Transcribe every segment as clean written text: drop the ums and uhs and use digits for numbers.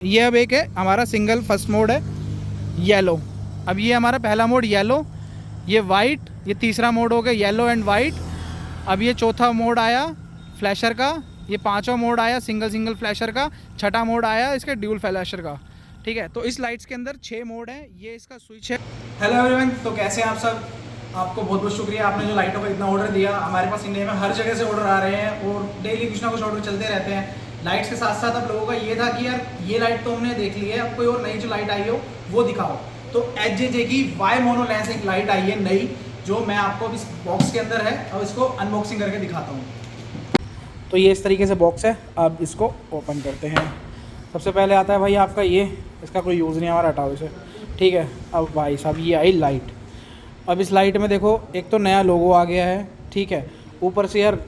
ये अब एक है हमारा सिंगल फर्स्ट मोड है येलो। अब ये हमारा पहला मोड येलो, ये वाइट, ये तीसरा मोड हो गया येलो एंड वाइट। अब ये चौथा मोड आया फ्लैशर का, ये पांचवा मोड आया सिंगल फ्लैशर का, छठा मोड आया इसके ड्यूल फ्लैशर का। ठीक है, तो इस लाइट्स के अंदर 6 मोड हैं, ये इसका स्विच है। हेलो एवरीवन, तो कैसे हैं आप सब। आपको बहुत बहुत शुक्रिया, आपने जो लाइटों का इतना ऑर्डर दिया। हमारे पास इंडिया में हर जगह से ऑर्डर आ रहे हैं और डेली कुछ ना कुछ ऑर्डर चलते रहते हैं। लाइट्स के साथ साथ अब लोगों का ये था कि यार ये लाइट तो हमने देख ली है, अब कोई और नई जो लाइट आई हो वो दिखाओ। तो HJJ की वाई मोनो लेंस एक लाइट आई है नई, जो मैं आपको अब इस बॉक्स के अंदर है और इसको अनबॉक्सिंग करके दिखाता हूँ। तो ये इस तरीके से बॉक्स है, अब इसको ओपन करते हैं। सबसे पहले आता है भाई आपका ये, इसका कोई यूज़ नहीं हमारा, हटाओ इसे। ठीक है, अब भाई साहब ये आई लाइट। अब इस लाइट में देखो एक तो नया लोगो आ गया है। ठीक है, ऊपर से यार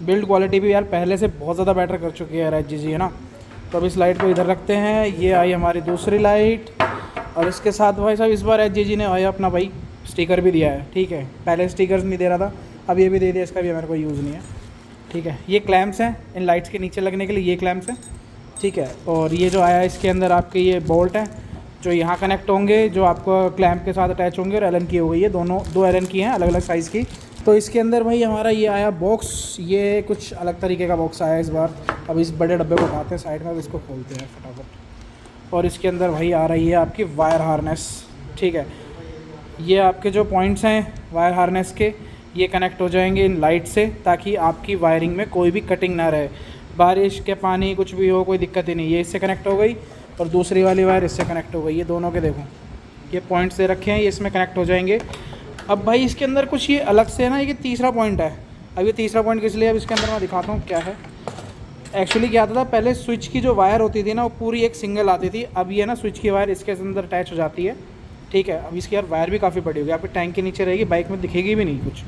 बिल्ड क्वालिटी भी यार पहले से बहुत ज़्यादा बेटर कर चुकी है HJJ, है ना। तो अब इस लाइट को इधर रखते हैं। ये आई हमारी दूसरी लाइट, और इसके साथ भाई साहब इस बार HJJ ने भाई अपना भाई स्टिकर भी दिया है। ठीक है, पहले स्टिकर्स नहीं दे रहा था, अब ये भी दे दिया, इसका भी हमारे को यूज़ नहीं है। ठीक है, ये क्लैम्प्स हैं इन लाइट्स के नीचे लगने के लिए, ये क्लैम्प्स हैं। ठीक है, और ये जो आया इसके अंदर आपके ये बोल्ट हैं जो यहाँ कनेक्ट होंगे, जो आपको क्लैम्प के साथ अटैच होंगे, और एलन की हो गई है, दोनों 2 एलन की हैं अलग अलग साइज़ की। तो इसके अंदर भाई हमारा ये आया बॉक्स, ये कुछ अलग तरीके का बॉक्स आया इस बार। अब इस बड़े डब्बे को उठाते हैं साइड में, अब इसको खोलते हैं फटाफट। और इसके अंदर भाई आ रही है आपकी वायर हार्नेस। ठीक है, ये आपके जो पॉइंट्स हैं वायर हार्नेस के, ये कनेक्ट हो जाएंगे इन लाइट से, ताकि आपकी वायरिंग में कोई भी कटिंग ना रहे। बारिश के पानी कुछ भी हो, कोई दिक्कत ही नहीं। ये इससे कनेक्ट हो गई और दूसरी वाली वायर इससे कनेक्ट हो गई। ये दोनों के देखो ये पॉइंट्स दे रखे हैं, ये इसमें कनेक्ट हो जाएंगे। अब भाई इसके अंदर कुछ ये अलग से है ना, ये तीसरा पॉइंट है। अब ये तीसरा पॉइंट किस लिए, अब इसके अंदर मैं दिखाता हूँ क्या है। एक्चुअली क्या आता था, पहले स्विच की जो वायर होती थी ना, वो पूरी एक सिंगल आती थी। अब ये ना स्विच की वायर इसके अंदर अटैच हो जाती है। ठीक है, अब इसकी यार वायर भी काफ़ी बड़ी होगी, आपके टैंक के नीचे रहेगी, बाइक में दिखेगी भी नहीं कुछ।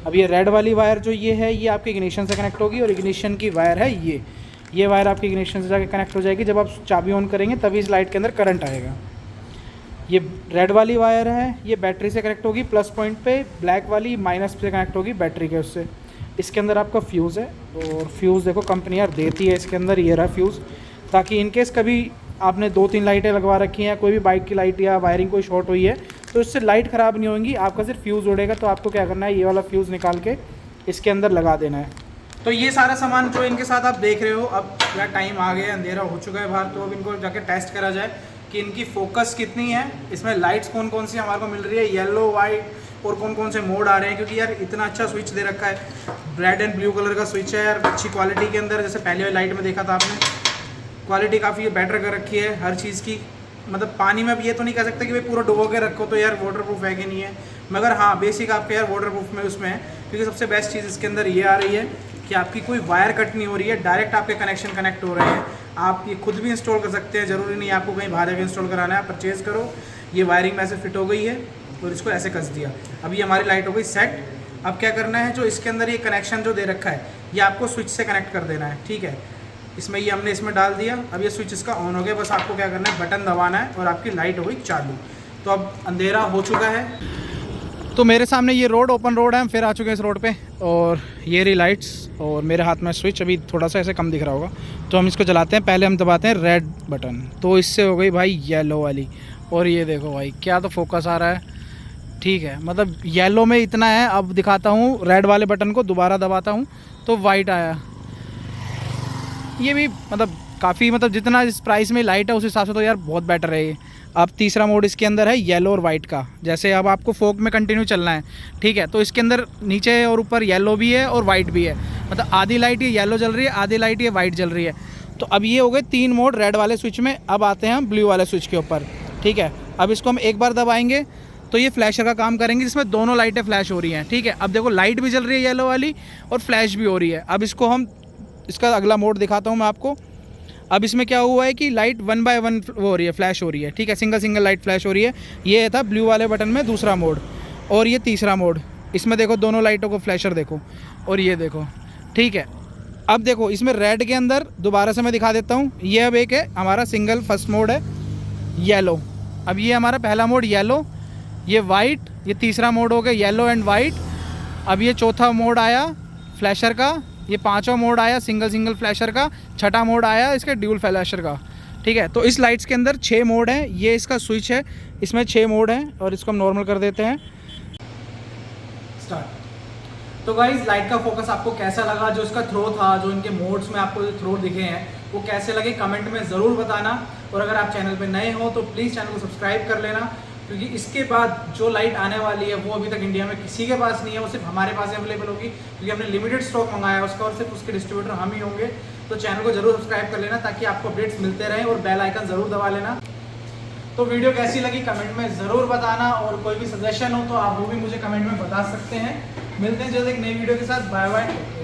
अब ये रेड वाली वायर जो ये है, ये आपके इग्निशन से कनेक्ट होगी, और इग्निशन की वायर है ये वायर आपकी इग्निशन से जाके कनेक्ट हो जाएगी। जब आप चाबी ऑन करेंगे तभी इस लाइट के अंदर करंट आएगा। ये रेड वाली वायर है, ये बैटरी से कनेक्ट होगी प्लस पॉइंट पे, ब्लैक वाली माइनस से कनेक्ट होगी बैटरी के उससे। इसके अंदर आपका फ्यूज़ है, और फ्यूज़ देखो कंपनी यार देती है इसके अंदर, ये रहा फ्यूज़, ताकि इनकेस कभी आपने 2-3 लाइटें लगवा रखी हैं, कोई भी बाइक की लाइट या वायरिंग कोई शॉर्ट हुई है, तो इससे लाइट ख़राब नहीं होगी, आपका सिर्फ फ्यूज़ उड़ेगा। तो आपको क्या करना है, ये वाला फ्यूज़ निकाल के इसके अंदर लगा देना है। तो ये सारा सामान जो इनके साथ आप देख रहे हो, अब यार टाइम आ गया, अंधेरा हो चुका है बाहर, तो अब इनको जाके टेस्ट करा जाए कि इनकी फोकस कितनी है, इसमें लाइट्स कौन कौन सी हमारे को मिल रही है, येलो वाइट, और कौन कौन से मोड आ रहे हैं। क्योंकि यार इतना अच्छा स्विच दे रखा है, रेड एंड ब्लू कलर का स्विच है यार, अच्छी क्वालिटी के अंदर। जैसे पहले वाली लाइट में देखा था आपने, क्वालिटी काफ़ी बेटर कर रखी है हर चीज़ की। मतलब पानी में अब ये तो नहीं कह सकते कि भाई पूरा डुबो के रखो तो यार वाटर प्रूफ है कि नहीं है, मगर हाँ बेसिक आपके यार वाटर प्रूफ में उसमें है। क्योंकि सबसे बेस्ट चीज़ इसके अंदर ये आ रही है कि आपकी कोई वायर कट नहीं हो रही है, डायरेक्ट आपके कनेक्शन कनेक्ट हो रहे हैं। आप ये खुद भी इंस्टॉल कर सकते हैं, ज़रूरी नहीं आपको कहीं बाहर जाकर इंस्टॉल कराना है। परचेज़ करो, ये वायरिंग में ऐसे फिट हो गई है और इसको ऐसे कस दिया। अब ये हमारी लाइट हो गई सेट। अब क्या करना है, जो इसके अंदर ये कनेक्शन जो दे रखा है, ये आपको स्विच से कनेक्ट कर देना है। ठीक है, इसमें ये हमने इसमें डाल दिया। अब ये स्विच इसका ऑन हो गया, बस आपको क्या करना है, बटन दबाना है और आपकी लाइट हो गई चालू। तो अब अंधेरा हो चुका है। तो मेरे सामने ये रोड, ओपन रोड है, हम फिर आ चुके हैं इस रोड पे, और ये रही लाइट्स, और मेरे हाथ में स्विच अभी थोड़ा सा ऐसे कम दिख रहा होगा, तो हम इसको जलाते हैं। पहले हम दबाते हैं रेड बटन, तो इससे हो गई भाई येलो वाली, और ये देखो भाई क्या तो फोकस आ रहा है। ठीक है, मतलब येलो में इतना है। अब दिखाता हूँ रेड वाले बटन को, दोबारा दबाता हूँ तो वाइट आया। ये भी मतलब काफ़ी, मतलब जितना इस प्राइस में लाइट है उस हिसाब से तो यार बहुत बेटर है ये। अब तीसरा मोड इसके अंदर है येलो और वाइट का। जैसे अब आपको फोक में कंटिन्यू चलना है, ठीक है, तो इसके अंदर नीचे और ऊपर येलो भी है और वाइट भी है। मतलब आधी लाइट ये येलो जल रही है, आधी लाइट ये वाइट जल रही है। तो अब ये हो गए 3 मोड रेड वाले स्विच में। अब आते हैं हम ब्लू वाले स्विच के ऊपर। ठीक है, अब इसको हम एक बार दबाएंगे तो ये फ्लैशर का काम करेंगे, जिसमें दोनों लाइटें फ्लैश हो रही हैं। ठीक है, अब देखो लाइट भी जल रही है येलो वाली और फ्लैश भी हो रही है। अब इसको हम, इसका अगला मोड दिखाता हूँ मैं आपको। अब इसमें क्या हुआ है कि लाइट 1 बाय 1 वो हो रही है, फ्लैश हो रही है। ठीक है, सिंगल लाइट फ्लैश हो रही है। ये था ब्लू वाले बटन में दूसरा मोड, और ये तीसरा मोड। इसमें देखो दोनों लाइटों को फ्लैशर देखो, और ये देखो। ठीक है, अब देखो इसमें रेड के अंदर दोबारा से मैं दिखा देता हूँ। ये अब एक है हमारा सिंगल फर्स्ट मोड है येलो। अब ये हमारा पहला मोड येलो, ये वाइट, ये तीसरा मोड हो गया येलो एंड वाइट। अब ये चौथा मोड आया फ्लैशर का, ये पांचवा मोड आया सिंगल फ्लैशर का, छठा मोड आया इसके ड्यूल फ्लैशर का। ठीक है। तो इस लाइट्स के अंदर 6 मोड हैं, ये इसका स्विच है, इसमें 6 मोड हैं और इसको हम नॉर्मल कर देते हैं। स्टार्ट। तो गाइस लाइट का फोकस आपको कैसा लगा, जो इसका थ्रो था, जो इनके मोड्स में आपको जो थ्रो दिखे हैं वो कैसे लगे कमेंट में ज़रूर बताना। और अगर आप चैनल पे नए हो तो प्लीज़ चैनल को सब्सक्राइब कर लेना, क्योंकि इसके बाद जो लाइट आने वाली है वो अभी तक इंडिया में किसी के पास नहीं है, वो सिर्फ हमारे पास अवेलेबल होगी, क्योंकि हमने लिमिटेड स्टॉक मंगाया है उसका और सिर्फ उसके डिस्ट्रीब्यूटर हम ही होंगे। तो चैनल को जरूर सब्सक्राइब कर लेना ताकि आपको अपडेट्स मिलते रहें और बेल आइकन ज़रूर दबा लेना। तो वीडियो कैसी लगी कमेंट में ज़रूर बताना, और कोई भी सजेशन हो तो आप वो भी मुझे कमेंट में बता सकते हैं। मिलते हैं जल्द एक नई वीडियो के साथ। Bye bye.